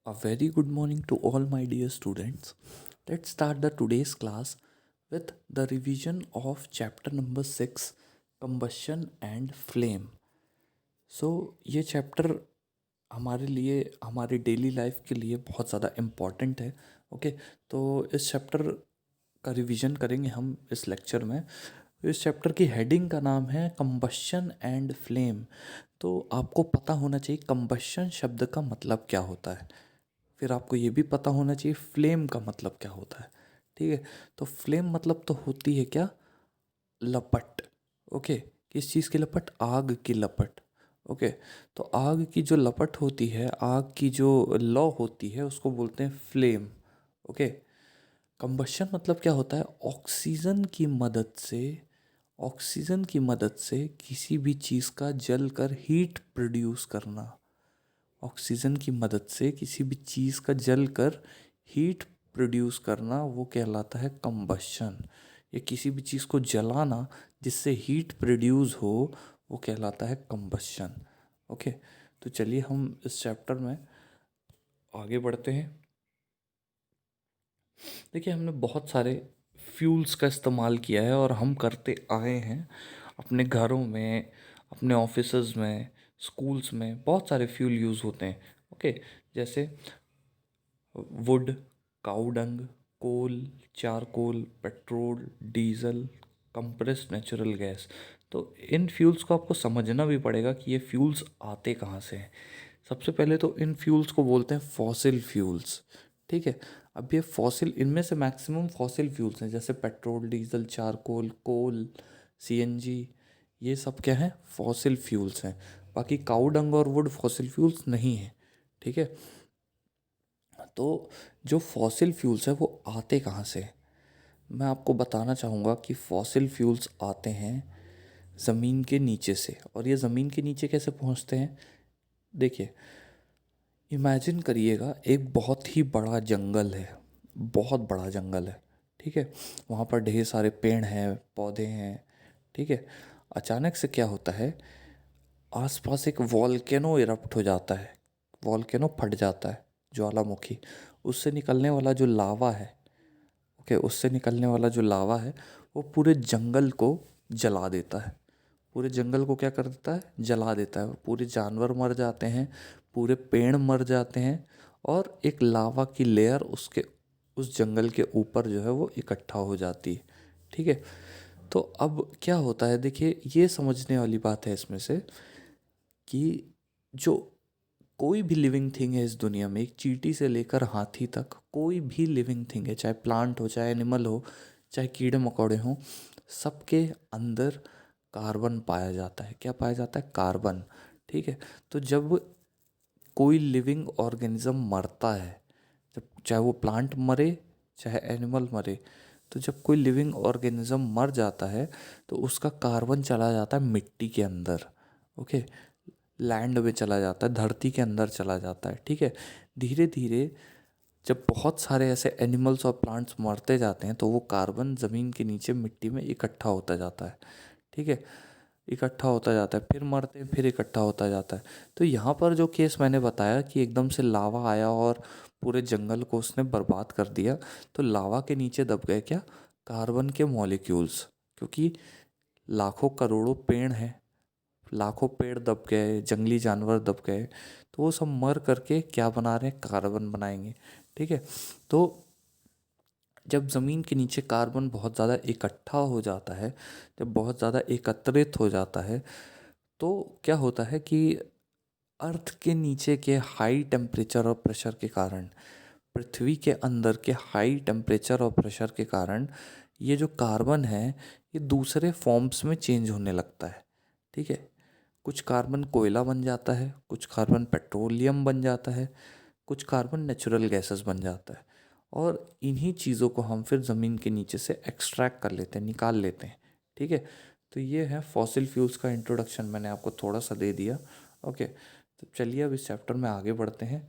A very good morning to all my dear students. Let's start the today's class with the revision of chapter number 6, combustion and flame. सो ये chapter हमारे लिए हमारी daily life के लिए बहुत ज़्यादा important है। ओके, तो इस चैप्टर का रिवीजन करेंगे हम इस लेक्चर में। इस चैप्टर की हेडिंग का नाम है कंबशन एंड फ्लेम। तो आपको पता होना चाहिए कंबशन शब्द का मतलब क्या होता है, फिर आपको ये भी पता होना चाहिए फ्लेम का मतलब क्या होता है। ठीक है, तो फ्लेम मतलब तो होती है क्या, लपट। ओके, किस चीज़ की लपट, आग की लपट। ओके, तो आग की जो लपट होती है, आग की जो लौ होती है उसको बोलते हैं फ्लेम। ओके, कंबशन मतलब क्या होता है, ऑक्सीजन की मदद से किसी भी चीज़ का जल कर हीट प्रोड्यूस करना। ऑक्सीजन की मदद से किसी भी चीज़ का जल कर हीट प्रोड्यूस करना वो कहलाता है कंबशन। या किसी भी चीज़ को जलाना जिससे हीट प्रोड्यूस हो वो कहलाता है कंबशन। ओके, तो चलिए हम इस चैप्टर में आगे बढ़ते हैं। देखिए, हमने बहुत सारे फ्यूल्स का इस्तेमाल किया है और हम करते आए हैं अपने घरों में, अपने ऑफिसेज में, स्कूल्स में बहुत सारे फ्यूल यूज़ होते हैं। ओके, जैसे wood, cow dung, coal, charcoal, petrol, diesel, compressed natural gas. तो इन फ्यूल्स को आपको समझना भी पड़ेगा कि ये फ्यूल्स आते कहाँ से हैं। सबसे पहले तो इन फ्यूल्स को बोलते हैं फॉसिल फ्यूल्स। ठीक है, अब ये फॉसिल, इनमें से मैक्सिमम फॉसिल फ्यूल्स हैं, जैसे पेट्रोल, डीजल, चारकोल, कोल, सीएनजी, ये सब क्या हैं, फॉसिल फ्यूल्स हैं। बाकी काउडंग और वुड फॉसिल फ्यूल्स नहीं हैं। ठीक है, तो जो फॉसिल फ्यूल्स है वो आते कहाँ से, मैं आपको बताना चाहूँगा कि फॉसिल फ्यूल्स आते हैं ज़मीन के नीचे से। और ये ज़मीन के नीचे कैसे पहुँचते हैं, देखिए, इमेजिन करिएगा एक बहुत ही बड़ा जंगल है, बहुत बड़ा जंगल है। ठीक है, वहाँ पर ढेर सारे पेड़ हैं, पौधे हैं। ठीक है, अचानक से क्या होता है, आसपास एक वॉल्केनो इरप्ट हो जाता है, वॉल्केनो फट जाता है, ज्वालामुखी। उससे निकलने वाला जो लावा है, ओके, उससे निकलने वाला जो लावा है वो पूरे जंगल को जला देता है। पूरे जंगल को क्या कर देता है, जला देता है। पूरे जानवर मर जाते हैं, पूरे पेड़ मर जाते हैं, और एक लावा की लेयर उसके उस जंगल के ऊपर जो है वो इकट्ठा हो जाती है। ठीक है, तो अब क्या होता है, देखिए ये समझने वाली बात है इसमें से कि जो कोई भी लिविंग थिंग है इस दुनिया में, एक चींटी से लेकर हाथी तक कोई भी लिविंग थिंग है, चाहे प्लांट हो, चाहे एनिमल हो, चाहे कीड़े मकोड़े हों, सबके अंदर कार्बन पाया जाता है। क्या पाया जाता है, कार्बन। ठीक है, तो जब कोई लिविंग ऑर्गेनिज्म मरता है, जब चाहे वो प्लांट मरे चाहे एनिमल मरे, तो जब कोई लिविंग ऑर्गेनिज्म मर जाता है तो उसका कार्बन चला जाता है मिट्टी के अंदर। ओके, लैंड में चला जाता है, धरती के अंदर चला जाता है। ठीक है, धीरे धीरे जब बहुत सारे ऐसे एनिमल्स और प्लांट्स मरते जाते हैं तो वो कार्बन ज़मीन के नीचे मिट्टी में इकट्ठा होता जाता है। ठीक है, इकट्ठा होता जाता है, फिर मरते हैं, फिर इकट्ठा होता जाता है। तो यहाँ पर जो केस मैंने बताया कि एकदम से लावा आया और पूरे जंगल को उसने बर्बाद कर दिया, तो लावा के नीचे दब गए क्या, कार्बन के मॉलिक्यूल्स। क्योंकि लाखों करोड़ों पेड़ हैं, लाखों पेड़ दब गए, जंगली जानवर दब गए, तो वो सब मर करके क्या बना रहे हैं, कार्बन बनाएंगे। ठीक है, तो जब ज़मीन के नीचे कार्बन बहुत ज़्यादा इकट्ठा हो जाता है, जब बहुत ज़्यादा एकत्रित हो जाता है, तो क्या होता है कि अर्थ के नीचे के हाई टेम्परेचर और प्रेशर के कारण, पृथ्वी के अंदर के हाई टेम्परेचर और प्रेशर के कारण, ये जो कार्बन है ये दूसरे फॉर्म्स में चेंज होने लगता है। ठीक है, कुछ कार्बन कोयला बन जाता है, कुछ कार्बन पेट्रोलियम बन जाता है, कुछ कार्बन नेचुरल गैसेस बन जाता है, और इन्हीं चीज़ों को हम फिर ज़मीन के नीचे से एक्सट्रैक्ट कर लेते हैं, निकाल लेते हैं। ठीक है, तो ये है फॉसिल फ्यूल्स का इंट्रोडक्शन, मैंने आपको थोड़ा सा दे दिया। ओके, तो चलिए अब इस चैप्टर में आगे बढ़ते हैं।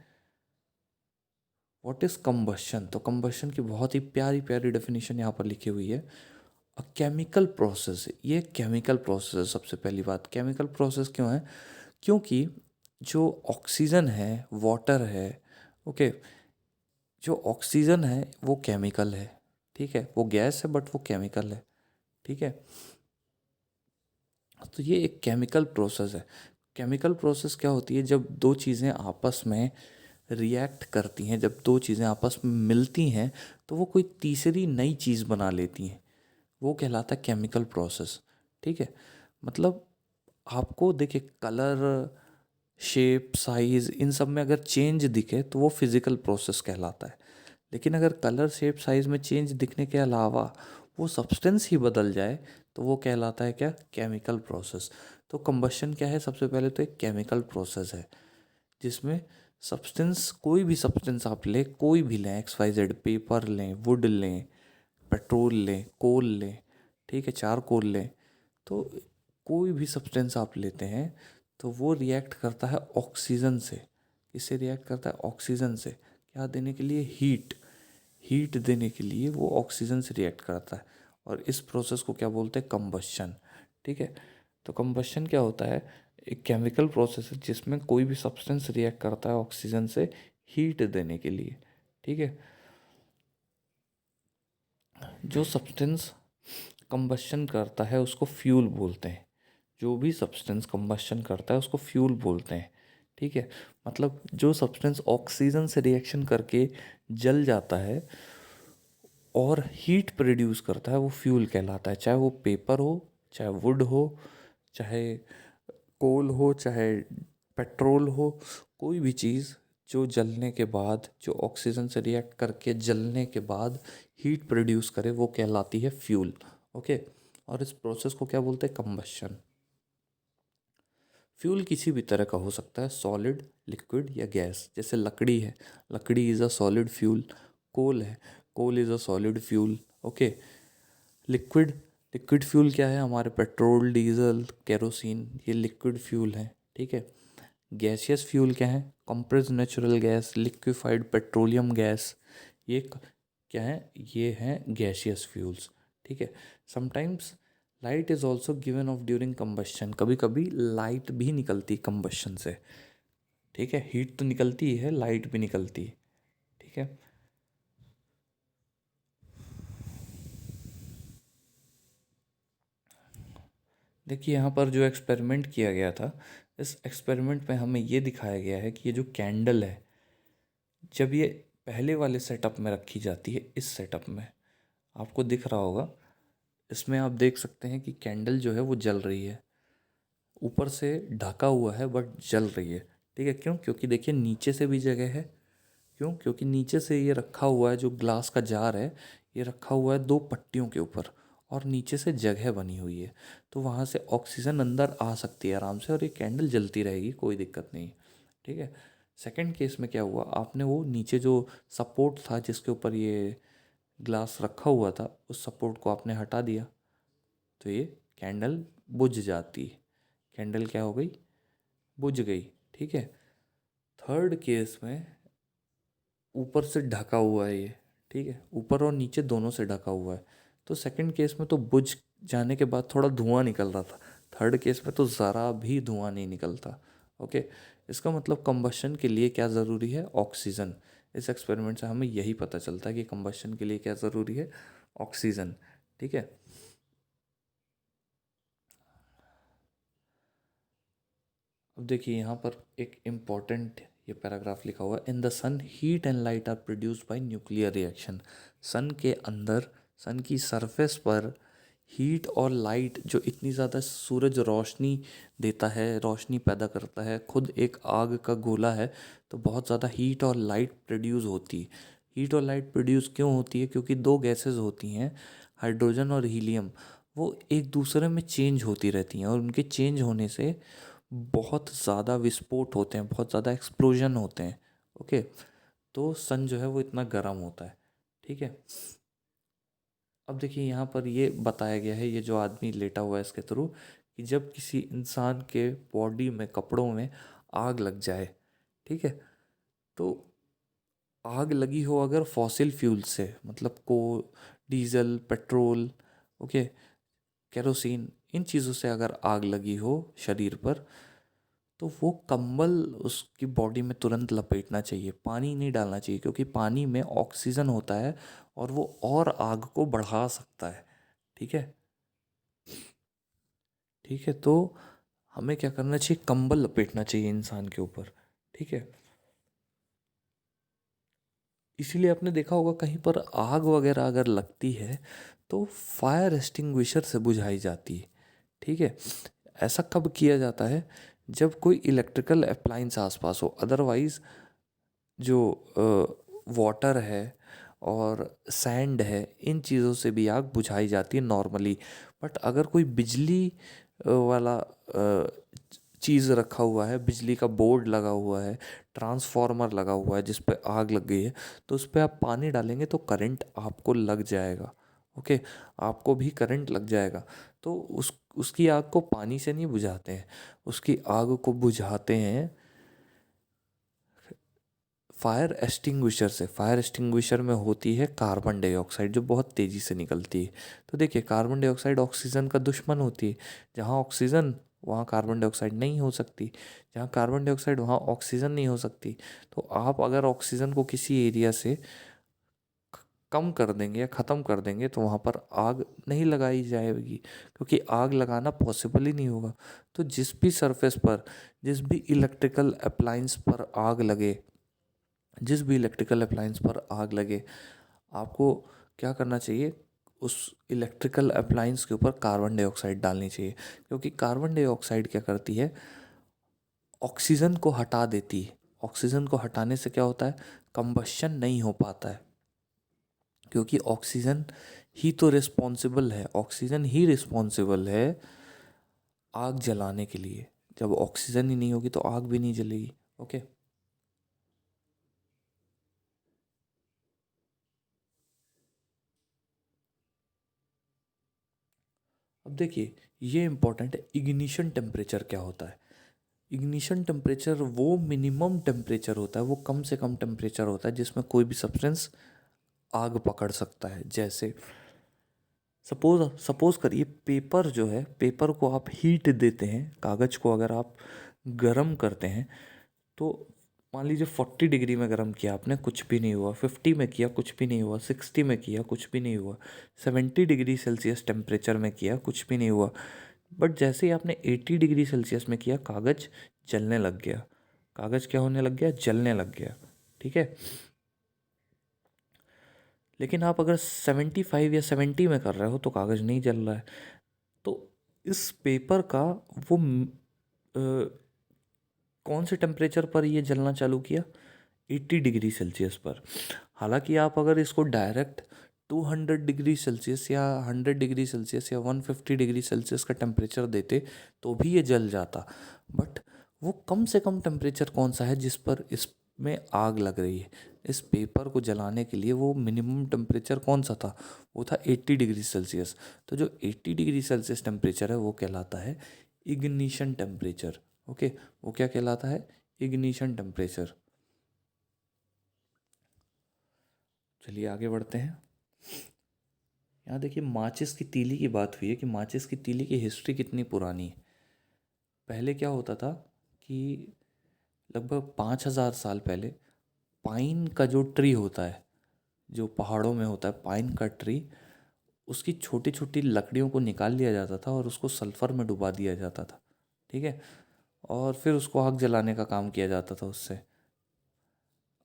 व्हाट इज़ कंबशन, तो कंबशन की बहुत ही प्यारी प्यारी डेफिनेशन यहाँ पर लिखी हुई है। अ केमिकल प्रोसेस, ये केमिकल प्रोसेस है। सबसे पहली बात, केमिकल प्रोसेस क्यों है, क्योंकि जो ऑक्सीजन है, वाटर है, ओके। जो ऑक्सीजन है वो केमिकल है, ठीक है, वो गैस है बट वो केमिकल है, ठीक है। तो ये एक केमिकल प्रोसेस है। केमिकल प्रोसेस क्या होती है, जब दो चीज़ें आपस में रिएक्ट करती हैं, जब दो चीज़ें आपस में मिलती हैं तो वो कोई तीसरी नई चीज़ बना लेती हैं, वो कहलाता है केमिकल प्रोसेस, ठीक है। मतलब आपको देखिए, कलर, शेप, साइज, इन सब में अगर चेंज दिखे तो वो फिजिकल प्रोसेस कहलाता है। लेकिन अगर कलर, शेप, साइज में चेंज दिखने के अलावा वो सब्सटेंस ही बदल जाए तो वो कहलाता है क्या, केमिकल प्रोसेस। तो कंबशन क्या है, सबसे पहले तो एक केमिकल प्रोसेस है जिसमें सब्सटेंस, कोई भी सब्सटेंस आप लें, कोई भी लें, एक्स वाई जेड, पेपर लें, वुड लें, पेट्रोल लें, कोल लें, ठीक है, चारकोल लें, तो कोई भी सब्सटेंस आप लेते हैं तो वो रिएक्ट करता है ऑक्सीजन से। किससे रिएक्ट करता है, ऑक्सीजन से। क्या देने के लिए, हीट। हीट देने के लिए वो ऑक्सीजन से रिएक्ट करता है, और इस प्रोसेस को क्या बोलते हैं, कंबशन, ठीक है। तो कंबशन क्या होता है, एक केमिकल प्रोसेस है जिसमें कोई भी सब्सटेंस रिएक्ट करता है ऑक्सीजन से हीट देने के लिए, ठीक है। जो सब्सटेंस कंबशन करता है उसको फ्यूल बोलते हैं। जो भी सब्सटेंस कंबशन करता है उसको फ्यूल बोलते हैं, ठीक है। मतलब जो सब्सटेंस ऑक्सीजन से रिएक्शन करके जल जाता है और हीट प्रोड्यूस करता है वो फ्यूल कहलाता है। चाहे वो पेपर हो, चाहे वुड हो, चाहे कोल हो, चाहे पेट्रोल हो, कोई भी चीज़ जो जलने के बाद, जो ऑक्सीजन से रिएक्ट करके जलने के बाद हीट प्रोड्यूस करे वो कहलाती है फ्यूल, ओके। और इस प्रोसेस को क्या बोलते हैं, कंबशन। फ्यूल किसी भी तरह का हो सकता है, सॉलिड, लिक्विड या गैस। जैसे लकड़ी है, लकड़ी is a solid fuel. Coal है, coal is a solid fuel, okay. Liquid, liquid fuel क्या है, हमारे पेट्रोल, डीजल, केरोसिन, ये लिक्विड फ्यूल हैं, ठीक है। गैसियस फ्यूल क्या है, compressed natural gas, liquefied petroleum gas, ये क्या है, ये हैं गैसियस फ्यूल्स, ठीक है। Sometimes light is also given off during combustion. कभी कभी लाइट भी निकलती कंबशन से, ठीक है। हीट तो निकलती ही है, लाइट भी निकलती है, ठीक है। देखिए, यहाँ पर जो एक्सपेरिमेंट किया गया था, इस एक्सपेरिमेंट में हमें ये दिखाया गया है कि ये जो कैंडल है, जब ये पहले वाले सेटअप में रखी जाती है, इस सेटअप में आपको दिख रहा होगा, इसमें आप देख सकते हैं कि कैंडल जो है वो जल रही है, ऊपर से ढका हुआ है बट जल रही है, ठीक है। क्यों, क्योंकि देखिए नीचे से भी जगह है। क्यों, क्योंकि नीचे से ये रखा हुआ है, जो ग्लास का जार है ये रखा हुआ है दो पट्टियों के ऊपर, और नीचे से जगह बनी हुई है, तो वहाँ से ऑक्सीजन अंदर आ सकती है आराम से, और ये कैंडल जलती रहेगी, कोई दिक्कत नहीं, ठीक है। सेकंड केस में क्या हुआ, आपने वो नीचे जो सपोर्ट था जिसके ऊपर ये ग्लास रखा हुआ था, उस सपोर्ट को आपने हटा दिया, तो ये कैंडल बुझ जाती है। कैंडल क्या हो गई, बुझ गई, ठीक है। थर्ड केस में ऊपर से ढका हुआ है ये, ठीक है, ऊपर और नीचे दोनों से ढका हुआ है, तो सेकंड केस में तो बुझ जाने के बाद थोड़ा धुआं निकल रहा था, थर्ड केस में तो ज़रा भी धुआं नहीं निकलता, ओके। इसका मतलब कंबशन के लिए क्या ज़रूरी है, ऑक्सीजन। इस एक्सपेरिमेंट से हमें यही पता चलता है कि कंबशन के लिए क्या ज़रूरी है, ऑक्सीजन, ठीक है। अब देखिए यहाँ पर एक इम्पॉर्टेंट ये पैराग्राफ लिखा हुआ है, in the sun heat and light are produced by nuclear reaction. Sun के अंदर, सन की सरफेस पर हीट और लाइट, जो इतनी ज़्यादा सूरज रोशनी देता है, रोशनी पैदा करता है, खुद एक आग का गोला है, तो बहुत ज़्यादा हीट और लाइट प्रोड्यूस होती है। हीट और लाइट प्रोड्यूस क्यों होती है, क्योंकि दो गैसेस होती हैं, हाइड्रोजन और हीलियम, वो एक दूसरे में चेंज होती रहती हैं, और उनके चेंज होने से बहुत ज़्यादा विस्फोट होते हैं, बहुत ज़्यादा एक्सप्लोजन होते हैं, ओके। तो सन जो है वो इतना गर्म होता है, ठीक है। अब देखिए यहाँ पर ये बताया गया है, ये जो आदमी लेटा हुआ है इसके थ्रू, कि जब किसी इंसान के बॉडी में, कपड़ों में आग लग जाए, ठीक है, तो आग लगी हो अगर फॉसिल फ्यूल से, मतलब को डीजल, पेट्रोल, ओके, केरोसिन, इन चीज़ों से अगर आग लगी हो शरीर पर, तो वो कंबल उसकी बॉडी में तुरंत लपेटना चाहिए, पानी नहीं डालना चाहिए, क्योंकि पानी में ऑक्सीजन होता है और वो और आग को बढ़ा सकता है। ठीक है। ठीक है, तो हमें क्या करना चाहिए, कंबल लपेटना चाहिए इंसान के ऊपर। ठीक है। इसीलिए आपने देखा होगा कहीं पर आग वगैरह अगर लगती है तो फायर एक्सटिंग्विशर से बुझाई जाती है। ठीक है। ऐसा कब किया जाता है, जब कोई इलेक्ट्रिकल अप्लायंस आसपास हो। अदरवाइज जो वाटर है और सैंड है, इन चीज़ों से भी आग बुझाई जाती है नॉर्मली। बट अगर कोई बिजली वाला चीज़ रखा हुआ है, बिजली का बोर्ड लगा हुआ है, ट्रांसफार्मर लगा हुआ है जिस पे आग लग गई है, तो उस पे आप पानी डालेंगे तो करंट आपको लग जाएगा। ओके। आपको भी करंट लग जाएगा। तो उसकी आग को पानी से नहीं बुझाते हैं, उसकी आग को बुझाते हैं फायर एक्सटिंग्विशर से। फायर एक्सटिंग्विशर में होती है कार्बन डाइऑक्साइड जो बहुत तेज़ी से निकलती है। तो देखिए, कार्बन डाइऑक्साइड ऑक्सीजन का दुश्मन होती है। जहाँ ऑक्सीजन, वहाँ कार्बन डाइऑक्साइड नहीं हो सकती। जहाँ कार्बन डाइऑक्साइड, वहाँ ऑक्सीजन नहीं हो सकती। तो आप अगर ऑक्सीजन को किसी एरिया से कम कर देंगे या ख़त्म कर देंगे तो वहाँ पर आग नहीं लगाई जाएगी, क्योंकि आग लगाना पॉसिबल ही नहीं होगा। तो जिस भी सरफेस पर, जिस भी इलेक्ट्रिकल अप्लायंस पर आग लगे, जिस भी इलेक्ट्रिकल अप्लायंस पर आग लगे, आपको क्या करना चाहिए, उस इलेक्ट्रिकल अप्लायंस के ऊपर कार्बन डाइऑक्साइड डालनी चाहिए। क्योंकि कार्बन डाइऑक्साइड क्या करती है, ऑक्सीजन को हटा देती है। ऑक्सीजन को हटाने से क्या होता है, कंबशन नहीं हो पाता है। क्योंकि ऑक्सीजन ही तो रिस्पॉन्सिबल है, ऑक्सीजन ही रिस्पॉन्सिबल है आग जलाने के लिए। जब ऑक्सीजन ही नहीं होगी तो आग भी नहीं जलेगी। ओके। अब देखिए, ये इंपॉर्टेंट है, इग्निशन टेम्परेचर क्या होता है। इग्निशन टेम्परेचर वो मिनिमम टेम्परेचर होता है, वो कम से कम टेम्परेचर होता है जिसमें कोई भी सब्सटेंस आग पकड़ सकता है। जैसे सपोज सपोज करिए, पेपर जो है, पेपर को आप हीट देते हैं, कागज़ को अगर आप गरम करते हैं, तो मान लीजिए 40 डिग्री में गर्म किया आपने, कुछ भी नहीं हुआ। 50 में किया, कुछ भी नहीं हुआ। 60 में किया, कुछ भी नहीं हुआ। 70 डिग्री सेल्सियस टेम्परेचर में किया, कुछ भी नहीं हुआ। बट जैसे ही आपने 80 डिग्री सेल्सियस में किया, कागज़ जलने लग गया। कागज़ क्या होने लग गया, जलने लग गया। ठीक है। लेकिन आप अगर 75 या 70 में कर रहे हो तो कागज़ नहीं जल रहा है। तो इस पेपर का वो कौन से टेम्परेचर पर ये जलना चालू किया, 80 डिग्री सेल्सियस पर। हालांकि आप अगर इसको डायरेक्ट 200 डिग्री सेल्सियस या 100 डिग्री सेल्सियस या 150 डिग्री सेल्सियस का टेम्परेचर देते तो भी ये जल जाता। बट वो कम से कम टेम्परेचर कौन सा है जिस पर इसमें आग लग रही है, इस पेपर को जलाने के लिए वो मिनिमम टेम्परेचर कौन सा था, वो था 80 डिग्री सेल्सियस। तो जो 80 डिग्री सेल्सियस टेम्परेचर है वो कहलाता है इग्निशन टेम्परेचर। ओके। वो क्या कहलाता है, इग्निशन टेम्परेचर। चलिए आगे बढ़ते हैं। यहाँ देखिए, माचिस की तीली की बात हुई है कि माचिस की तीली की हिस्ट्री कितनी पुरानी है। पहले क्या होता था कि लगभग 5,000 साल पहले पाइन का जो ट्री होता है, जो पहाड़ों में होता है पाइन का ट्री, उसकी छोटी छोटी लकड़ियों को निकाल लिया जाता था और उसको सल्फर में डुबा दिया जाता था। ठीक है। और फिर उसको आग जलाने का काम किया जाता था उससे।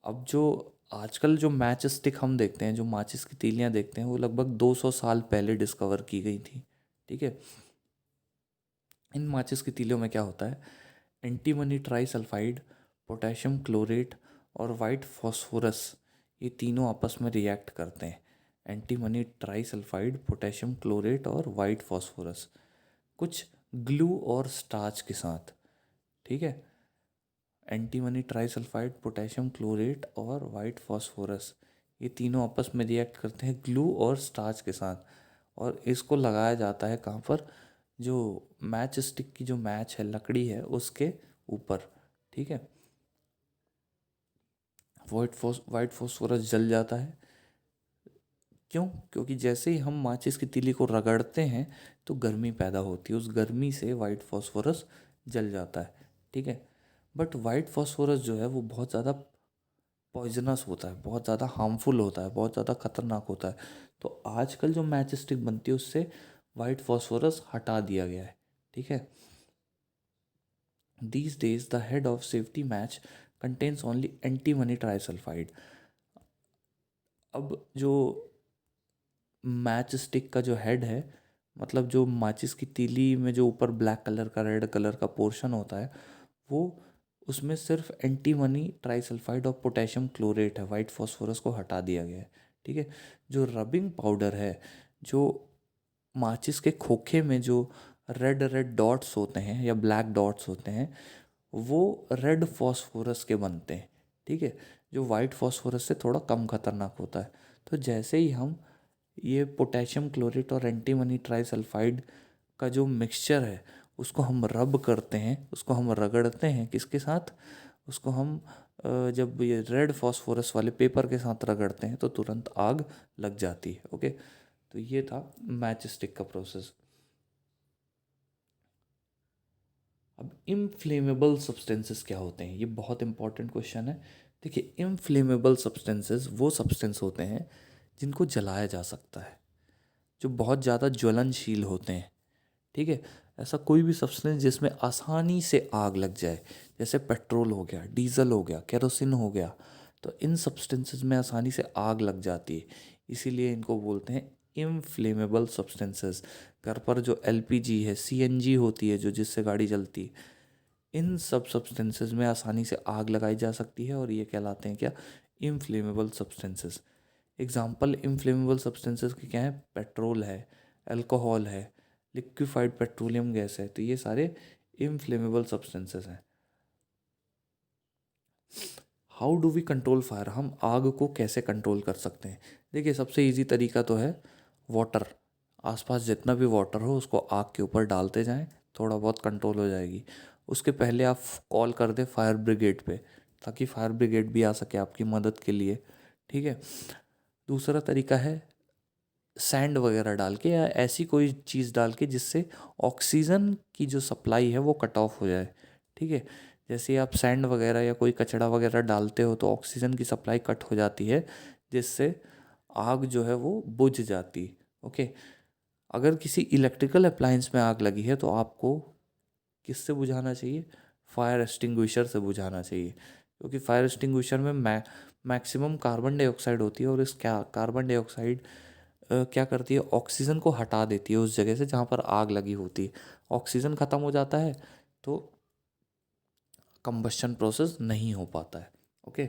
अब जो आजकल जो मैच स्टिक हम देखते हैं, जो माचिस की तीलियां देखते हैं, वो लगभग 200 साल पहले डिस्कवर की गई थी। ठीक है। इन माचिस की तीलियों में क्या होता है, एंटीमनी ट्राइसल्फाइड, पोटेशियम क्लोरेट और वाइट फॉस्फोरस, ये तीनों आपस में रिएक्ट करते हैं। एंटीमनी ट्राइसल्फाइड, पोटेशियम क्लोरेट और वाइट फॉस्फोरस, कुछ ग्लू और स्टार्च के साथ। ठीक है। एंटीमनी ट्राइसल्फाइड, पोटेशियम क्लोरेट और वाइट फॉस्फोरस, ये तीनों आपस में रिएक्ट करते हैं ग्लू और स्टार्च के साथ। और इसको लगाया जाता है कहाँ पर, जो मैच स्टिक की जो मैच है, लकड़ी है, उसके ऊपर। ठीक है। वाइट फॉस्फोरस जल जाता है। क्यों? क्योंकि जैसे ही हम माचिस की तीली को रगड़ते हैं तो गर्मी पैदा होती है, उस गर्मी से वाइट फॉस्फोरस जल जाता है। ठीक है। बट वाइट फॉस्फोरस जो है वो बहुत ज़्यादा पॉइजनस होता है, बहुत ज़्यादा हार्मफुल होता है, बहुत ज़्यादा खतरनाक होता है। तो आजकल जो मैच स्टिक बनती है उससे वाइट फॉस्फोरस हटा दिया गया है। ठीक है। These days, the head of safety match contains only antimony trisulfide. अब जो मैच स्टिक का जो हेड है, मतलब जो माचिस की तीली में जो ऊपर ब्लैक कलर का रेड कलर का पोर्शन होता है, वो उसमें सिर्फ एंटीमनी ट्राइसल्फाइड और पोटेशियम क्लोरेट है, वाइट फॉस्फोरस को हटा दिया गया है। ठीक है। जो रबिंग पाउडर है, जो माचिस के खोखे में जो रेड रेड डॉट्स होते हैं या ब्लैक डॉट्स होते हैं, वो रेड फॉस्फोरस के बनते हैं। ठीक है। जो वाइट फॉस्फोरस से थोड़ा कम खतरनाक होता है। तो जैसे ही हम ये पोटेशियम क्लोरेट और एंटीमनी ट्राइसल्फाइड का जो मिक्सचर है उसको हम रब करते हैं, उसको हम रगड़ते हैं, किसके साथ, उसको हम जब ये रेड फॉस्फोरस वाले पेपर के साथ रगड़ते हैं तो तुरंत आग लग जाती है। ओके। तो ये था मैच स्टिक का प्रोसेस। अब इनफ्लेमेबल सब्सटेंसेस क्या होते हैं, ये बहुत इंपॉर्टेंट क्वेश्चन है। देखिए, इनफ्लेमेबल सब्सटेंसेस वो सब्सटेंस होते हैं जिनको जलाया जा सकता है, जो बहुत ज़्यादा ज्वलनशील होते हैं। ठीक है। ऐसा कोई भी सब्सटेंस जिसमें आसानी से आग लग जाए, जैसे पेट्रोल हो गया, डीजल हो गया, केरोसिन हो गया, तो इन सब्सटेंसेस में आसानी से आग लग जाती है, इसीलिए इनको बोलते हैं इनफ्लेमेबल सब्सटेंसेस। घर पर जो एलपीजी है, सीएनजी होती है जो जिससे गाड़ी चलती है, इन सब सब्सटेंसेस में आसानी से आग लगाई जा सकती है और ये कहलाते हैं क्या, inflammable substances. Example inflammable substances के क्या है, पेट्रोल है, अल्कोहल है, लिक्विफाइड पेट्रोलियम गैस है, तो ये सारे इनफ्लेमेबल सब्सटेंसेस हैं। How do we control fire, हम आग को कैसे कंट्रोल कर सकते हैं। देखिए, सबसे इजी तरीका तो है वाटर। आसपास जितना भी वाटर हो उसको आग के ऊपर डालते जाएं, थोड़ा बहुत कंट्रोल हो जाएगी। उसके पहले आप कॉल कर दें फायर ब्रिगेड पे, ताकि फायर ब्रिगेड भी आ सके आपकी मदद के लिए। ठीक है। दूसरा तरीका है सैंड वगैरह डाल के या ऐसी कोई चीज़ डाल के जिससे ऑक्सीजन की जो सप्लाई है वो कट ऑफ हो जाए। ठीक है। जैसे आप सैंड वगैरह या कोई कचड़ा वगैरह डालते हो तो ऑक्सीजन की सप्लाई कट हो जाती है, जिससे आग जो है वो बुझ जाती। ओके। अगर किसी इलेक्ट्रिकल अप्लायंस में आग लगी है तो आपको किससे बुझाना चाहिए, फायर एक्सटिंग्विशर से बुझाना चाहिए, क्योंकि फायर एक्सटिंग्विशर में मैक्सिमम कार्बन डाइऑक्साइड होती है और इस क्या कार्बन डाइऑक्साइड क्या करती है, ऑक्सीजन को हटा देती है उस जगह से जहाँ पर आग लगी होती है। ऑक्सीजन ख़त्म हो जाता है तो कंबशन प्रोसेस नहीं हो पाता है। ओके।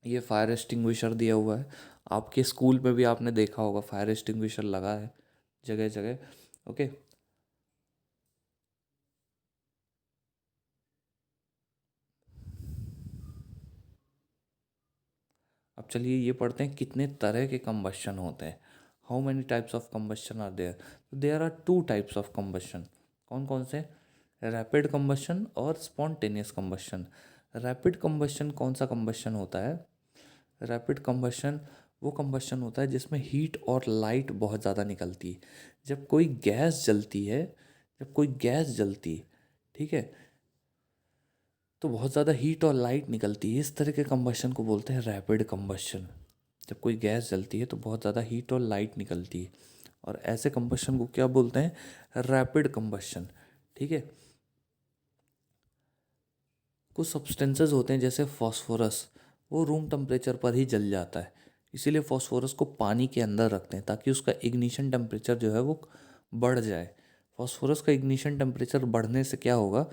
ये फायर एक्सटिंग्विशर दिया हुआ है, आपके स्कूल में भी आपने देखा होगा फायर एक्सटिंग्विशर लगा है जगह जगह। ओके। अब चलिए ये पढ़ते हैं कितने तरह के कंबशन होते हैं। How many types of combustion are there, there are two types of combustion. कौन कौन से, रैपिड कंबशन और स्पॉन्टेनियस कंबशन। रैपिड कंबशन कौन सा कंबशन होता है, रैपिड कंबशन वो कंबशन होता है जिसमें हीट और लाइट बहुत ज़्यादा निकलती है। जब कोई गैस जलती है, जब कोई गैस जलती है, ठीक है, तो बहुत ज़्यादा हीट और लाइट निकलती है, इस तरह के कंबशन को बोलते हैं रैपिड कंबशन। जब कोई गैस जलती है तो बहुत ज़्यादा हीट और लाइट निकलती है, और ऐसे कंबशन को क्या बोलते हैं, रैपिड कंबशन। ठीक है। कुछ सब्सटेंसेस होते हैं जैसे फास्फोरस, वो रूम टेम्परेचर पर ही जल जाता है, इसीलिए फास्फोरस को पानी के अंदर रखते हैं ताकि उसका इग्निशन टेम्परेचर जो है वो बढ़ जाए। फास्फोरस का इग्निशन टेम्परेचर बढ़ने से क्या होगा,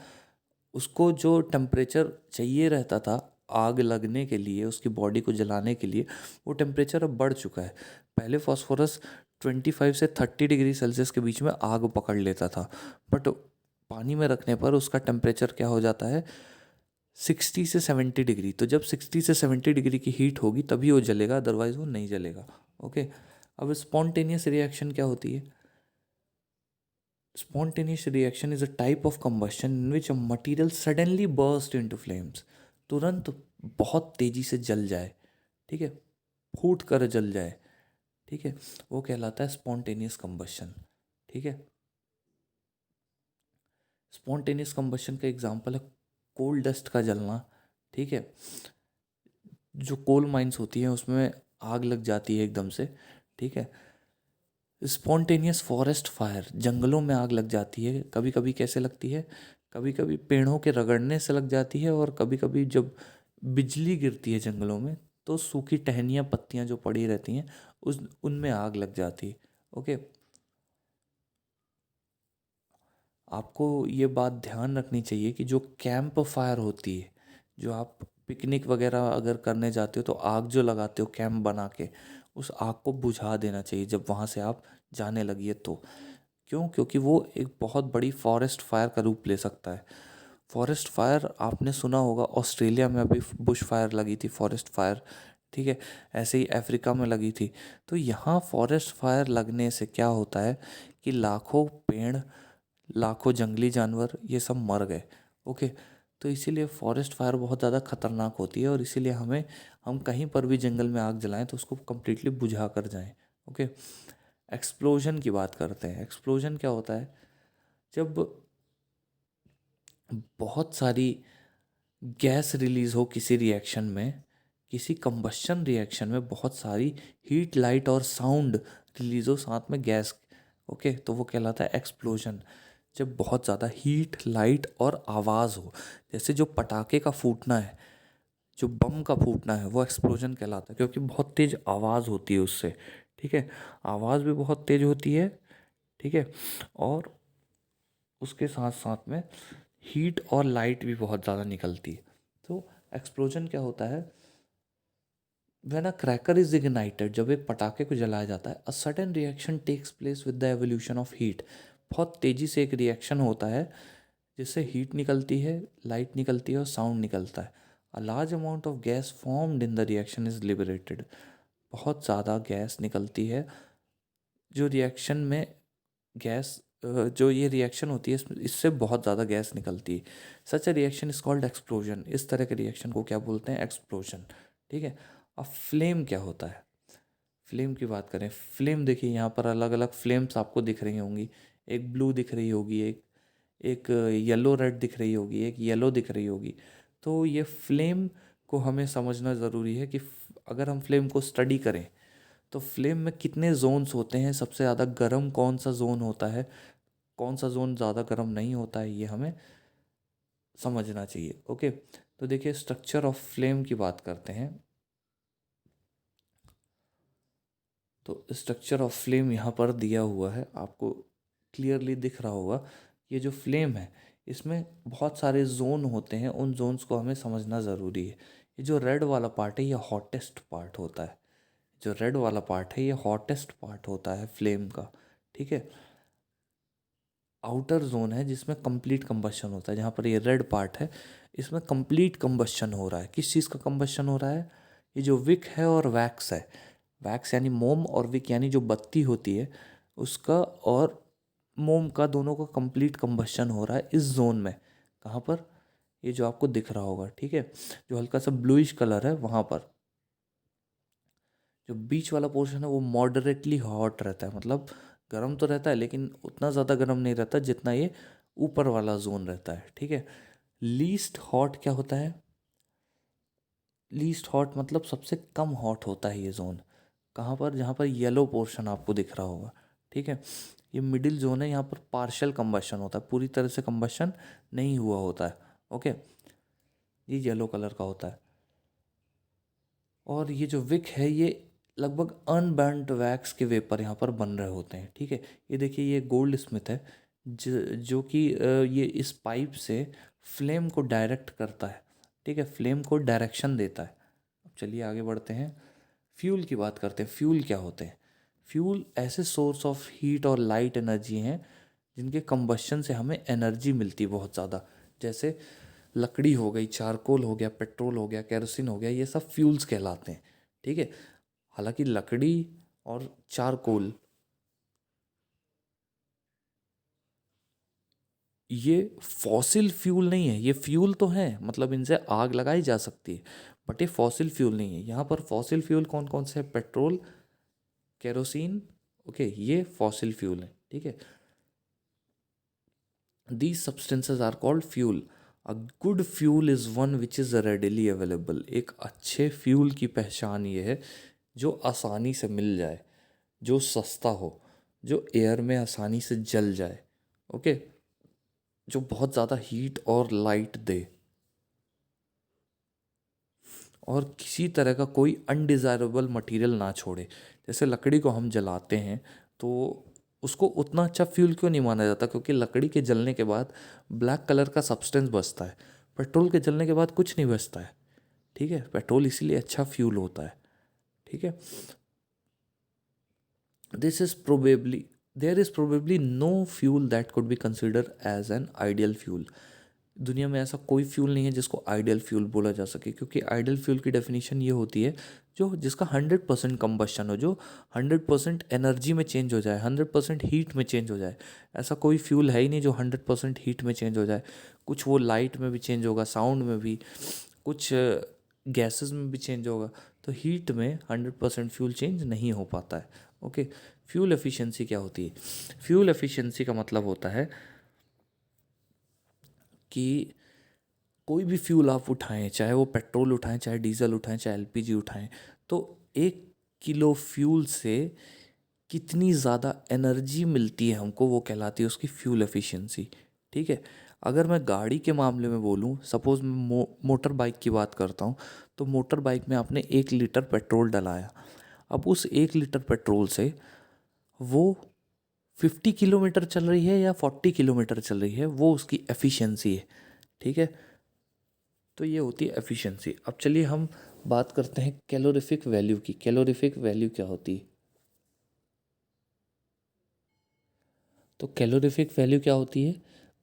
उसको जो टेम्परेचर चाहिए रहता था आग लगने के लिए, उसकी बॉडी को जलाने के लिए, वो टेम्परेचर अब बढ़ चुका है। पहले फास्फोरस 25 से 30 डिग्री सेल्सियस के बीच में आग पकड़ लेता था, बट पानी में रखने पर उसका टेम्परेचर क्या हो जाता है, 60 से 70 डिग्री। तो जब 60 से 70 डिग्री की हीट होगी तभी वो जलेगा, अदरवाइज वो नहीं जलेगा। ओके। अब स्पॉन्टेनियस रिएक्शन क्या होती है, spontaneous reaction is a type of combustion in which a material suddenly burst into flames, तुरंत बहुत तेजी से जल जाए। ठीक है। फूट कर जल जाए। ठीक है, वो कहलाता है स्पॉन्टेनियस कंबशन। ठीक है, स्पॉन्टेनियस कंबशन का एग्जांपल है कोल डस्ट का जलना। ठीक है, जो कोल माइंस होती हैं उसमें आग लग जाती है एकदम से। ठीक है, स्पॉन्टेनियस फॉरेस्ट फायर, जंगलों में आग लग जाती है। कभी कभी कैसे लगती है, कभी कभी पेड़ों के रगड़ने से लग जाती है, और कभी कभी जब बिजली गिरती है जंगलों में तो सूखी टहनियाँ पत्तियाँ जो पड़ी रहती हैं उस उनमें आग लग जाती है। ओके, आपको ये बात ध्यान रखनी चाहिए कि जो कैंप फायर होती है, जो आप पिकनिक वगैरह अगर करने जाते हो तो आग जो लगाते हो कैंप बना के, उस आग को बुझा देना चाहिए जब वहाँ से आप जाने लगिए तो। क्यों? क्योंकि वो एक बहुत बड़ी फॉरेस्ट फायर का रूप ले सकता है। फॉरेस्ट फायर आपने सुना होगा, ऑस्ट्रेलिया में अभी बुश फायर लगी थी, फॉरेस्ट फायर। ठीक है, ऐसे ही अफ्रीका में लगी थी। तो यहाँ फॉरेस्ट फायर लगने से क्या होता है कि लाखों पेड़, लाखों जंगली जानवर ये सब मर गए। ओके, तो इसीलिए फॉरेस्ट फायर बहुत ज़्यादा खतरनाक होती है, और इसीलिए हम कहीं पर भी जंगल में आग जलाएं तो उसको कम्प्लीटली बुझा कर जाएं। ओके, एक्सप्लोजन की बात करते हैं। एक्सप्लोजन क्या होता है? जब बहुत सारी गैस रिलीज हो किसी रिएक्शन में, किसी कंबशन रिएक्शन में बहुत सारी हीट, लाइट और साउंड रिलीज हो साथ में गैस। ओके, तो वो कहलाता है एक्सप्लोजन। जब बहुत ज़्यादा हीट, लाइट और आवाज़ हो, जैसे जो पटाखे का फूटना है, जो बम का फूटना है, वो एक्सप्लोजन कहलाता है, क्योंकि बहुत तेज़ आवाज़ होती है उससे। ठीक है, आवाज़ भी बहुत तेज़ होती है। ठीक है, और उसके साथ साथ में हीट और लाइट भी बहुत ज़्यादा निकलती है। तो एक्सप्लोजन क्या होता है? When a cracker is ignited, जब एक पटाखे को जलाया जाता है, a sudden reaction takes place with the evolution of heat. बहुत तेज़ी से एक रिएक्शन होता है जिससे हीट निकलती है, लाइट निकलती है और साउंड निकलता है। A large amount of gas formed in the reaction is liberated. बहुत ज़्यादा गैस निकलती है जो रिएक्शन में गैस जो ये रिएक्शन होती है इससे बहुत ज़्यादा गैस निकलती है। Such a reaction is called explosion. इस तरह के रिएक्शन को क्या बोलते हैं? एक्सप्लोजन। ठीक है, अब फ्लेम क्या होता है? फ्लेम की बात करें, फ्लेम देखिए यहाँ पर अलग अलग फ्लेम्स आपको दिख रही होंगी। एक ब्लू दिख रही होगी, एक एक येलो रेड दिख रही होगी, एक येलो दिख रही होगी। तो ये फ्लेम को हमें समझना ज़रूरी है कि अगर हम फ्लेम को स्टडी करें तो फ्लेम में कितने जोन्स होते हैं, सबसे ज़्यादा गर्म कौन सा जोन होता है, कौन सा जोन ज़्यादा गर्म नहीं होता है, ये हमें समझना चाहिए। ओके, तो देखिए स्ट्रक्चर ऑफ फ्लेम की बात करते हैं। तो स्ट्रक्चर ऑफ फ्लेम यहाँ पर दिया हुआ है, आपको क्लियरली दिख रहा होगा। ये जो फ्लेम है इसमें बहुत सारे जोन होते हैं, उन जोन्स को हमें समझना ज़रूरी है। ये जो रेड वाला पार्ट है ये हॉटेस्ट पार्ट होता है। जो रेड वाला पार्ट है ये हॉटेस्ट पार्ट होता है फ्लेम का। ठीक है, आउटर जोन है जिसमें कंप्लीट कंबशन होता है। जहाँ पर ये रेड पार्ट है इसमें कंप्लीट कंबशन हो रहा है। किस चीज़ का कंबशन हो रहा है? ये जो विक है और वैक्स है, वैक्स यानी मोम, और विक यानी जो बत्ती होती है उसका, और मोम का, दोनों का कंप्लीट कंबशन हो रहा है इस जोन में। कहाँ पर? ये जो आपको दिख रहा होगा। ठीक है, जो हल्का सा ब्लूइश कलर है वहाँ पर। जो बीच वाला पोर्शन है वो मॉडरेटली हॉट रहता है, मतलब गर्म तो रहता है लेकिन उतना ज़्यादा गर्म नहीं रहता जितना ये ऊपर वाला जोन रहता है। ठीक है, लीस्ट हॉट क्या होता है? लीस्ट हॉट मतलब सबसे कम हॉट होता है ये जोन। कहाँ पर? जहाँ पर येलो पोर्शन आपको दिख रहा होगा। ठीक है, ये मिडिल जोन है, यहाँ पर पार्शियल कंबशन होता है, पूरी तरह से कंबशन नहीं हुआ होता है। ओके, ये येलो कलर का होता है। और ये जो विक है ये लगभग अनबर्न्ड वैक्स के वेपर यहाँ पर बन रहे होते हैं। ठीक है, ये देखिए ये गोल्ड स्मिथ है जो कि ये इस पाइप से फ्लेम को डायरेक्ट करता है। ठीक है, फ्लेम को डायरेक्शन देता है। अब चलिए आगे बढ़ते हैं, फ्यूल की बात करते हैं। फ्यूल क्या होते हैं? फ्यूल ऐसे सोर्स ऑफ हीट और लाइट एनर्जी हैं जिनके कंबशन से हमें एनर्जी मिलती है बहुत ज़्यादा। जैसे लकड़ी हो गई, चारकोल हो गया, पेट्रोल हो गया, केरोसिन हो गया, ये सब फ्यूल्स कहलाते हैं। ठीक है, हालांकि लकड़ी और चारकोल ये फॉसिल फ्यूल नहीं है। ये फ्यूल तो है, मतलब इनसे आग लगाई जा सकती है, बट ये फॉसिल फ्यूल नहीं है। यहाँ पर फॉसिल फ्यूल कौन कौन से हैं? पेट्रोल, केरोसिन, ओके, ये फॉसिल फ्यूल है, ठीक है। These substances are called fuel. A good fuel is one which is readily available. एक अच्छे फ्यूल की पहचान ये है जो आसानी से मिल जाए, जो सस्ता हो, जो एयर में आसानी से जल जाए, ओके, जो बहुत ज़्यादा हीट और लाइट दे, और किसी तरह का कोई अनडिज़ायरेबल मटेरियल ना छोड़े। जैसे लकड़ी को हम जलाते हैं तो उसको उतना अच्छा फ्यूल क्यों नहीं माना जाता, क्योंकि लकड़ी के जलने के बाद ब्लैक कलर का सब्सटेंस बचता है। पेट्रोल के जलने के बाद कुछ नहीं बचता है, ठीक है। पेट्रोल इसीलिए अच्छा फ्यूल होता है, ठीक है। This is probably there is probably no fuel that could be consider as an ideal fuel. दुनिया में ऐसा कोई फ्यूल नहीं है जिसको आइडियल फ्यूल बोला जा सके, क्योंकि आइडियल फ्यूल की डेफिनेशन ये होती है जो जिसका 100% कंबशन हो, जो 100% एनर्जी में चेंज हो जाए, 100% हीट में चेंज हो जाए। ऐसा कोई फ्यूल है ही नहीं जो 100% हीट में चेंज हो जाए। कुछ वो लाइट में भी चेंज होगा, साउंड में भी, कुछ गैसेस में भी चेंज होगा, तो हीट में 100% फ्यूल चेंज नहीं हो पाता है, ओके। फ्यूल एफिशिएंसी क्या होती है? फ्यूल एफिशिएंसी का मतलब होता है कि कोई भी फ्यूल आप उठाएं, चाहे वो पेट्रोल उठाएं, चाहे डीजल उठाएं, चाहे एलपीजी उठाएं, तो 1 किलो फ्यूल से कितनी ज़्यादा एनर्जी मिलती है हमको, वो कहलाती है उसकी फ्यूल एफिशिएंसी, ठीक है। अगर मैं गाड़ी के मामले में बोलूँ, सपोज़ मैं मोटर बाइक की बात करता हूँ, तो मोटर बाइक में आपने 1 लीटर पेट्रोल डलाया। अब उस 1 लीटर पेट्रोल से वो 50 किलोमीटर चल रही है या 40 किलोमीटर चल रही है, वो उसकी एफिशिएंसी है, ठीक है। तो ये होती है एफिशिएंसी। अब चलिए हम बात करते हैं कैलोरीफिक वैल्यू की। कैलोरीफिक वैल्यू क्या होती है? तो कैलोरीफिक वैल्यू क्या होती है?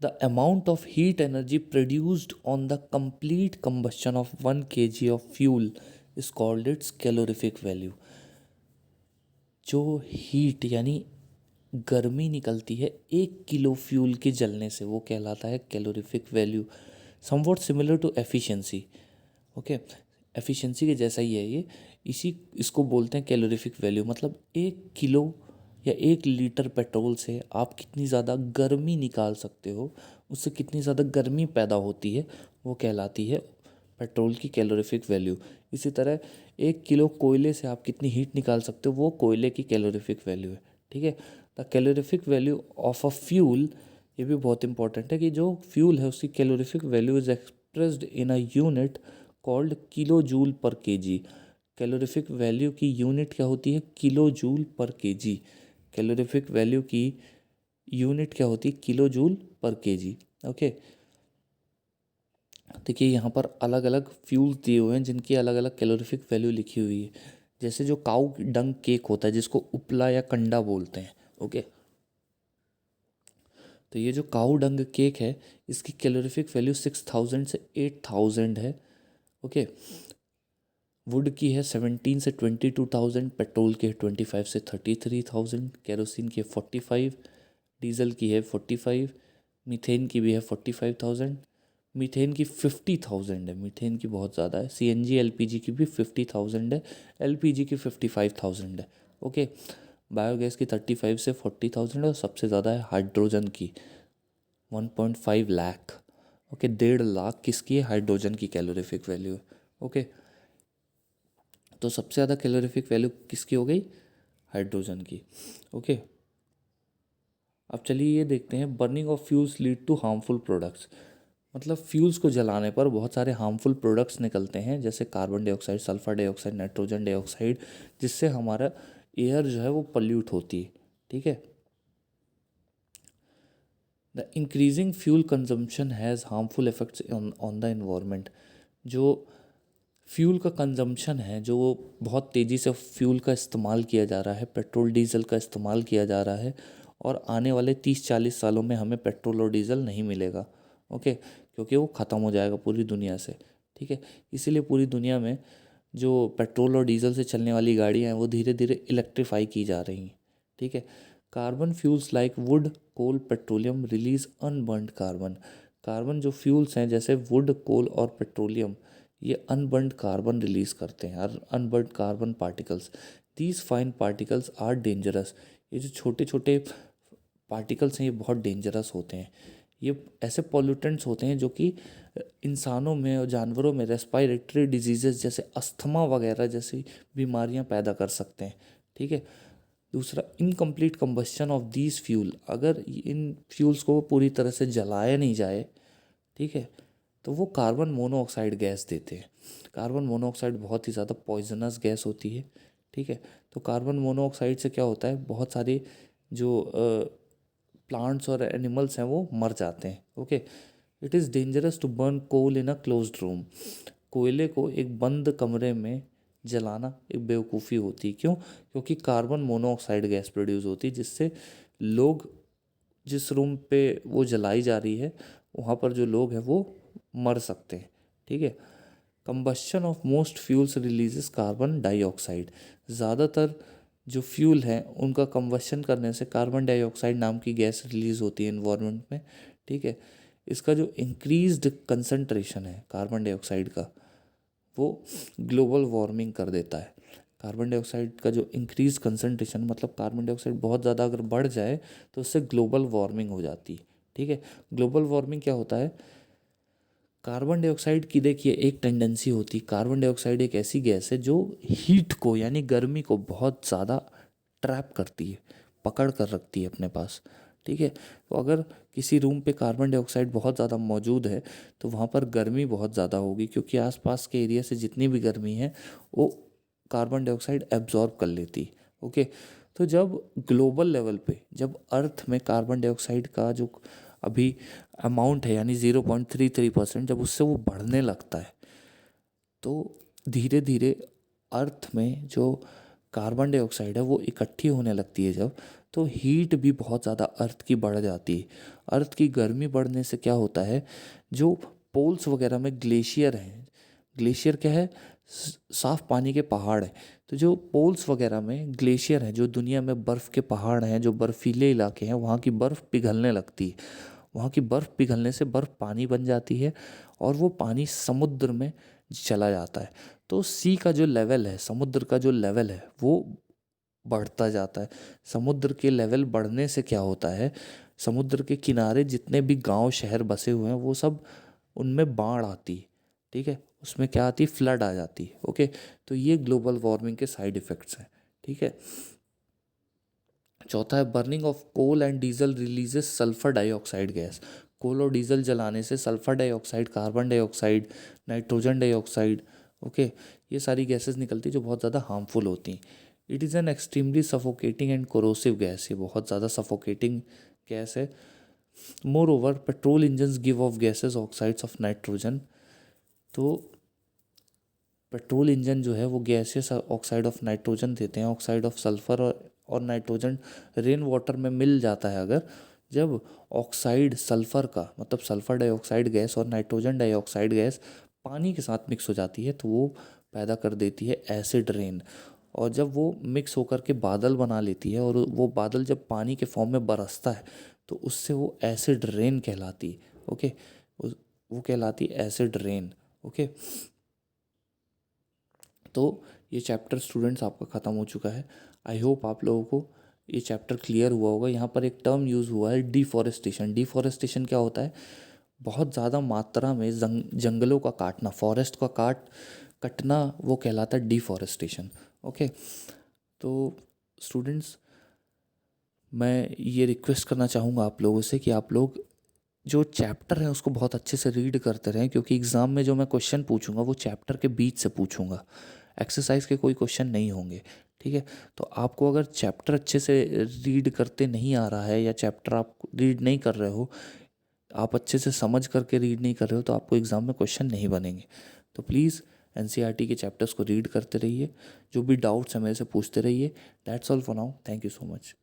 The amount of heat energy produced on the complete combustion of 1 kg of fuel is called its calorific value. जो हीट यानी गर्मी निकलती है 1 किलो फ्यूल के जलने से, वो कहलाता है calorific value. Somewhat similar to efficiency, okay. Efficiency के जैसा ही है ये, इसी इसको बोलते हैं कैलोरीफिक वैल्यू। मतलब 1 किलो या 1 लीटर पेट्रोल से आप कितनी ज़्यादा गर्मी निकाल सकते हो, उससे कितनी ज़्यादा गर्मी पैदा होती है, वो कहलाती है पेट्रोल की कैलोरीफिक वैल्यू। इसी तरह 1 किलो कोयले से आप कितनी हीट निकाल सकते हो, वो कोयले की कैलोरीफिक वैल्यू है, ठीक है। The calorific value of a fuel, ये भी बहुत इंपॉर्टेंट है कि जो फ्यूल है उसकी calorific value is expressed in a unit called kilo joule पर केजी। कैलोरीफिक वैल्यू की यूनिट क्या होती है? किलो जूल पर केजी। कैलोरीफिक वैल्यू की यूनिट क्या होती है? किलो जूल पर केजी, ओके। देखिए यहाँ पर अलग अलग फ्यूल्स दिए हुए हैं जिनकी अलग अलग कैलोरीफिक वैल्यू लिखी हुई है। जैसे जो काऊ डंग केक होता है जिसको उपला या कंडा बोलते हैं, ओके। तो ये जो काऊ डंग केक है इसकी कैलोरीफिक वैल्यू 6000 से 8000 है, ओके। वुड की है 17 से 22,000, पेट्रोल की है 25 से 33,000, केरोसिन की है 45, डीजल की है 45, मीथेन की भी है 45,000, मीथेन की 50,000 है, मीथेन की बहुत ज़्यादा है। सीएनजी एलपीजी की भी 50,000 है, एलपीजी की 55,000 है, ओके। बायोगैस की 35 से 40,000 है, और सबसे ज़्यादा है हाइड्रोजन की 1.5 लाख, ओके। 1.5 लाख किसकी है? हाइड्रोजन की कैलोरीफिक वैल्यू है, ओके। तो सबसे ज़्यादा कैलोरीफिक वैल्यू किसकी हो गई? हाइड्रोजन की, ओके। अब चलिए ये देखते हैं, burning of fuels lead to harmful products. मतलब फ्यूल्स को जलाने पर बहुत सारे हार्मफुल प्रोडक्ट्स निकलते हैं, जैसे carbon dioxide, sulphur dioxide, nitrogen dioxide, जिससे हमारा एयर जो है वो पल्यूट होती है, ठीक है। The increasing fuel consumption has harmful effects on the environment. जो फ्यूल का कंजम्पशन है, जो बहुत तेज़ी से फ्यूल का इस्तेमाल किया जा रहा है, पेट्रोल डीजल का इस्तेमाल किया जा रहा है, और आने वाले 30-40 सालों में हमें पेट्रोल और डीजल नहीं मिलेगा, ओके, क्योंकि वो ख़त्म हो जाएगा पूरी दुनिया से, ठीक है। इसीलिए पूरी दुनिया में जो पेट्रोल और डीजल से चलने वाली गाड़ियाँ हैं वो धीरे धीरे इलेक्ट्रीफाई की जा रही हैं, ठीक है। Carbon fuels like wood, coal, petroleum release unburned carbon. Carbon जो फ्यूल्स हैं जैसे वुड, कोल और पेट्रोलियम, ये अनबर्न्ड कार्बन रिलीज करते हैं, और unburned carbon particles, these fine particles are dangerous. ये जो छोटे छोटे पार्टिकल्स हैं ये बहुत डेंजरस होते हैं। ये ऐसे पॉल्यूटेंट्स होते हैं जो कि इंसानों में और जानवरों में रेस्पायरेटरी डिजीजेस जैसे अस्थमा वगैरह जैसी बीमारियां पैदा कर सकते हैं। ठीक है। दूसरा, incomplete combustion of these fuel, अगर इन फ्यूल्स को पूरी तरह से जलाया नहीं जाए, ठीक है, तो वो कार्बन मोनोऑक्साइड गैस देते हैं। कार्बन मोनोऑक्साइड बहुत ही ज़्यादा पॉइजनस गैस होती है। ठीक है। तो कार्बन मोनोऑक्साइड से क्या होता है, बहुत सारे जो प्लांट्स और एनिमल्स हैं वो मर जाते हैं। Okay. It is dangerous to burn coal in a closed room. कोयले को एक बंद कमरे में जलाना एक बेवकूफ़ी होती है। क्यों? क्योंकि कार्बन मोनोऑक्साइड गैस प्रोड्यूस होती है, जिससे लोग, जिस रूम पे वो जलाई जा रही है वहाँ पर जो लोग हैं वो मर सकते हैं। ठीक है। Combustion of most fuels releases carbon dioxide. ज़्यादातर जो फ्यूल हैं उनका कंबशन करने से कार्बन डाइऑक्साइड नाम की गैस रिलीज होती है इन्वायरमेंट में। ठीक है। इसका जो इंक्रीज्ड कंसंट्रेशन है कार्बन डाइऑक्साइड का, वो ग्लोबल वार्मिंग कर देता है। कार्बन डाइऑक्साइड का जो इंक्रीज कंसंट्रेशन, मतलब कार्बन डाइऑक्साइड बहुत ज़्यादा अगर बढ़ जाए तो उससे ग्लोबल वार्मिंग हो जाती है। ठीक है। ग्लोबल वार्मिंग क्या होता है, कार्बन डाइऑक्साइड की देखिए एक टेंडेंसी होती है, कार्बन डाइऑक्साइड एक ऐसी गैस है जो हीट को यानी गर्मी को बहुत ज़्यादा ट्रैप करती है, पकड़ कर रखती है अपने पास। ठीक है। तो अगर किसी रूम पे कार्बन डाइऑक्साइड बहुत ज़्यादा मौजूद है तो वहाँ पर गर्मी बहुत ज़्यादा होगी, क्योंकि आसपास के एरिया से जितनी भी गर्मी है वो कार्बन डाइऑक्साइड एब्जॉर्ब कर लेती है। ओके। तो जब ग्लोबल लेवल पे, जब अर्थ में कार्बन डाइऑक्साइड का जो अभी अमाउंट है यानी 0.33%, जब उससे वो बढ़ने लगता है तो धीरे धीरे अर्थ में जो कार्बन डाइऑक्साइड है वो इकट्ठी होने लगती है जब, तो हीट भी बहुत ज़्यादा अर्थ की बढ़ जाती है। अर्थ की गर्मी बढ़ने से क्या होता है, जो पोल्स वगैरह में ग्लेशियर हैं, ग्लेशियर क्या है, साफ पानी के पहाड़ हैं। तो जो पोल्स वगैरह में ग्लेशियर हैं, जो दुनिया में बर्फ़ के पहाड़ हैं, जो बर्फीले इलाके हैं, वहाँ की बर्फ़ पिघलने लगती है। वहाँ की बर्फ़ पिघलने से बर्फ़ पानी बन जाती है और वो पानी समुद्र में चला जाता है। तो सी का जो लेवल है, समुद्र का जो लेवल है वो बढ़ता जाता है। समुद्र के लेवल बढ़ने से क्या होता है, समुद्र के किनारे जितने भी गांव शहर बसे हुए हैं वो सब, उनमें बाढ़ आती है। ठीक है। उसमें क्या आती, फ्लड आ जाती है। ओके। तो ये ग्लोबल वार्मिंग के साइड इफ़ेक्ट्स हैं। ठीक है। चौथा है, burning of coal and diesel releases sulphur dioxide gas. Coal और डीजल जलाने से sulphur dioxide, carbon dioxide, nitrogen dioxide, okay, ये सारी गैसेस निकलती जो बहुत ज़्यादा हार्मफुल होती हैं। It is an extremely suffocating and corrosive gas. ये बहुत ज़्यादा सफोकेटिंग गैस है। More over petrol engines give of gases oxides of nitrogen. तो पेट्रोल इंजन जो है वो गैसेस ऑक्साइड ऑफ नाइट्रोजन देते हैं, ऑक्साइड ऑफ सल्फर और नाइट्रोजन रेन वाटर में मिल जाता है। अगर जब ऑक्साइड सल्फर का, मतलब सल्फर डाइऑक्साइड गैस और नाइट्रोजन डाइऑक्साइड गैस पानी के साथ मिक्स हो जाती है तो वो पैदा कर देती है एसिड रेन। और जब वो मिक्स होकर के बादल बना लेती है और वो बादल जब पानी के फॉर्म में बरसता है तो उससे वो एसिड रेन कहलाती है। ओके। वो कहलाती है एसिड रेन। ओके। तो ये चैप्टर स्टूडेंट्स आपका ख़त्म हो चुका है। आई होप आप लोगों को ये चैप्टर क्लियर हुआ होगा। यहाँ पर एक टर्म यूज़ हुआ है, डिफॉरेस्टेशन। डिफॉरेस्टेशन क्या होता है, बहुत ज़्यादा मात्रा में जंगलों का काटना, फॉरेस्ट का कटना, वो कहलाता है डिफॉरेस्टेशन। ओके। तो स्टूडेंट्स, मैं ये रिक्वेस्ट करना चाहूँगा आप लोगों से कि आप लोग जो चैप्टर है उसको बहुत अच्छे से रीड करते रहें, क्योंकि एग्ज़ाम में जो मैं क्वेश्चन पूछूंगा वो चैप्टर के बीच से पूछूंगा, एक्सरसाइज के कोई क्वेश्चन नहीं होंगे। ठीक है। तो आपको अगर चैप्टर अच्छे से रीड करते नहीं आ रहा है या चैप्टर आप रीड नहीं कर रहे हो, आप अच्छे से समझ करके रीड नहीं कर रहे हो, तो आपको एग्ज़ाम में क्वेश्चन नहीं बनेंगे। तो प्लीज़ एनसीईआरटी के चैप्टर्स को रीड करते रहिए, जो भी डाउट्स हैं मेरे से पूछते रहिए। That's all for now, thank you so much.